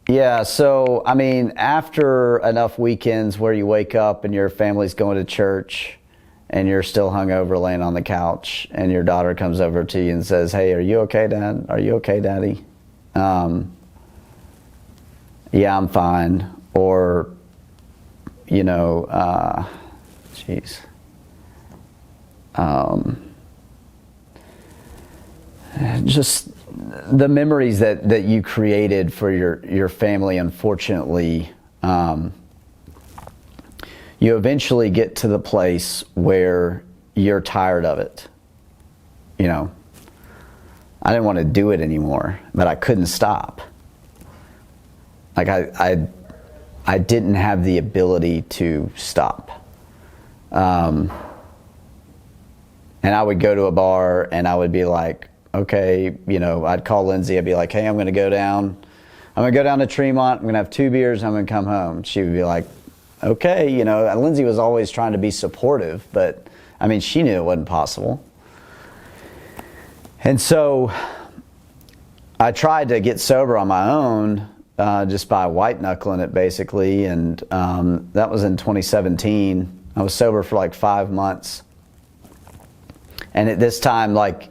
Yeah, so, I mean, after enough weekends where you wake up and your family's going to church and you're still hungover laying on the couch and your daughter comes over to you and says, "Hey, are you okay, Dad? Are you okay, Daddy?" Yeah, I'm fine. Or, geez. Just the memories that you created for your family, unfortunately, you eventually get to the place where you're tired of it. I didn't want to do it anymore, but I couldn't stop. Like I didn't have the ability to stop. And I would go to a bar and I would be like, okay, I'd call Lindsay. I'd be like, "Hey, I'm going to go down to Tremont. I'm going to have 2 beers. I'm going to come home." She would be like, "Okay." And Lindsay was always trying to be supportive, but I mean, she knew it wasn't possible. And so I tried to get sober on my own, just by white knuckling it basically. And that was in 2017. I was sober for like 5 months. And at this time, like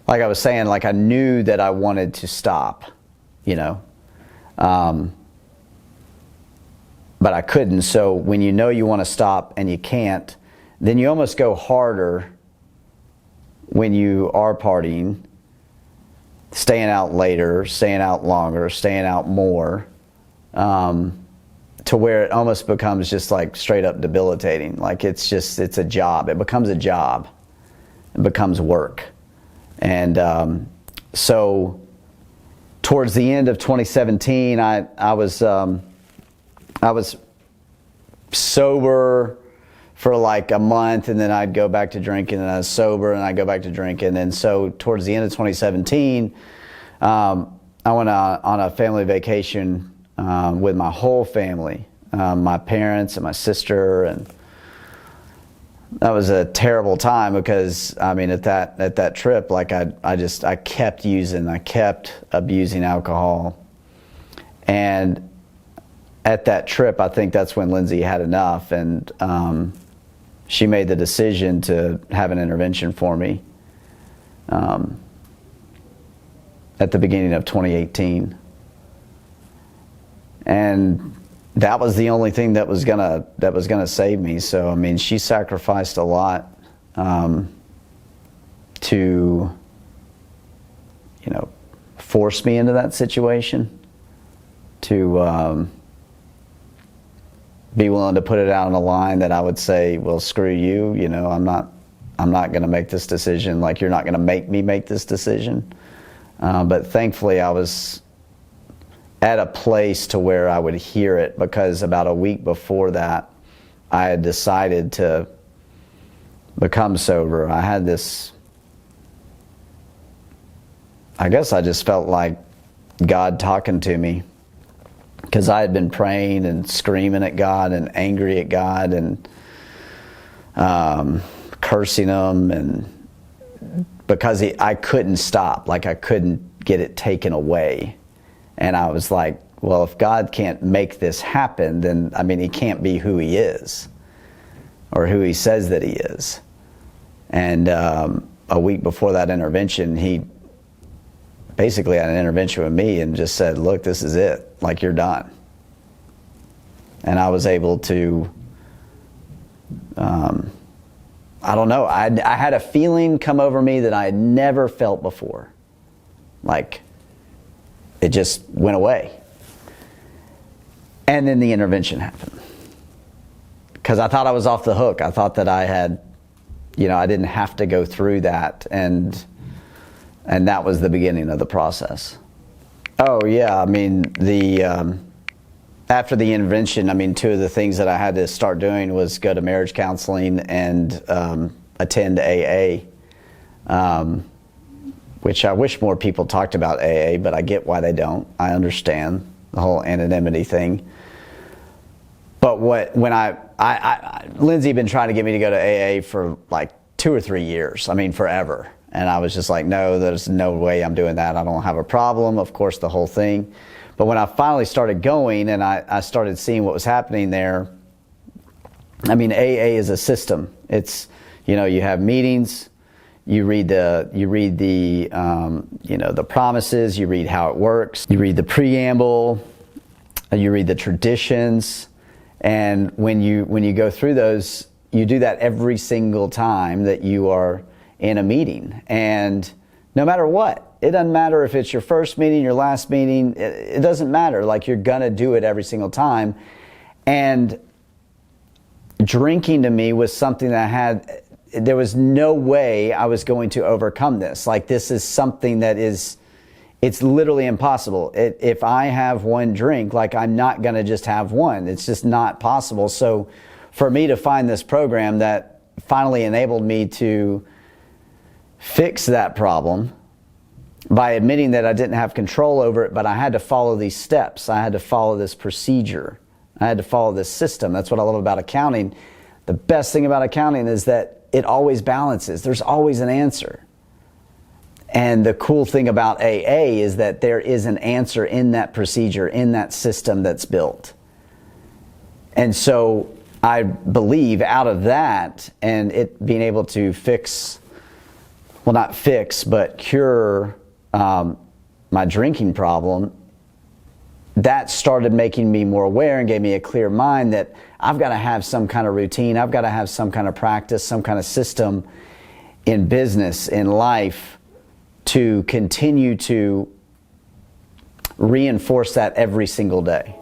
I was saying, like I knew that I wanted to stop, but I couldn't. So when you know you want to stop and you can't, then you almost go harder when you are partying, staying out later, staying out longer, staying out more, to where it almost becomes just like straight up debilitating. Like it's a job. It becomes a job. It becomes work. And so towards the end of 2017, I was sober for like a month, and then I'd go back to drinking, and I was sober, and I'd go back to drinking. And so towards the end of 2017, I went on a family vacation with my whole family, my parents and my sister, and that was a terrible time because, I mean, at that trip, like I kept abusing alcohol. And at that trip, I think that's when Lindsay had enough, and she made the decision to have an intervention for me at the beginning of 2018. And that was the only thing that was gonna save me. So I mean, she sacrificed a lot to force me into that situation, to be willing to put it out on the line that I would say, "Well, screw you, I'm not gonna make this decision. Like, you're not gonna make me make this decision." But thankfully I was at a place to where I would hear it, because about a week before that, I had decided to become sober. I had this, I guess I just felt like God talking to me, because I had been praying and screaming at God and angry at God and cursing him, and because I couldn't stop, like I couldn't get it taken away. And I was like, well, if God can't make this happen, then, I mean, he can't be who he is or who he says that he is. And a week before that intervention, he basically had an intervention with me and just said, "Look, this is it. Like, you're done." And I was able to, I don't know, I had a feeling come over me that I had never felt before. Like, it just went away. And then the intervention happened. Because I thought I was off the hook. I thought that I had, I didn't have to go through that. And that was the beginning of the process. Oh, yeah. I mean, after the intervention, I mean, two of the things that I had to start doing was go to marriage counseling and attend AA. Which I wish more people talked about AA, but I get why they don't. I understand the whole anonymity thing. But when I Lindsay had been trying to get me to go to AA for like 2 or 3 years. I mean, forever. And I was just like, no, there's no way I'm doing that. I don't have a problem. Of course, the whole thing. But when I finally started going and I started seeing what was happening there, I mean, AA is a system. It's, you know, you have meetings, you read the the promises, you read how it works, you read the preamble, you read the traditions, and when you go through those, you do that every single time that you are in a meeting. And no matter what, it doesn't matter if it's your first meeting, your last meeting, it doesn't matter. Like, you're gonna do it every single time. And drinking to me was something that there was no way I was going to overcome this. Like, this is something that it's literally impossible. If I have one drink, like, I'm not going to just have one. It's just not possible. So for me to find this program that finally enabled me to fix that problem by admitting that I didn't have control over it, but I had to follow these steps. I had to follow this procedure. I had to follow this system. That's what I love about accounting. The best thing about accounting is that it always balances. There's always an answer. And the cool thing about AA is that there is an answer in that procedure, in that system that's built. And so I believe out of that and it being able to fix, well, not fix, but cure my drinking problem, that started making me more aware and gave me a clear mind that I've got to have some kind of routine. I've got to have some kind of practice, some kind of system in business, in life, to continue to reinforce that every single day.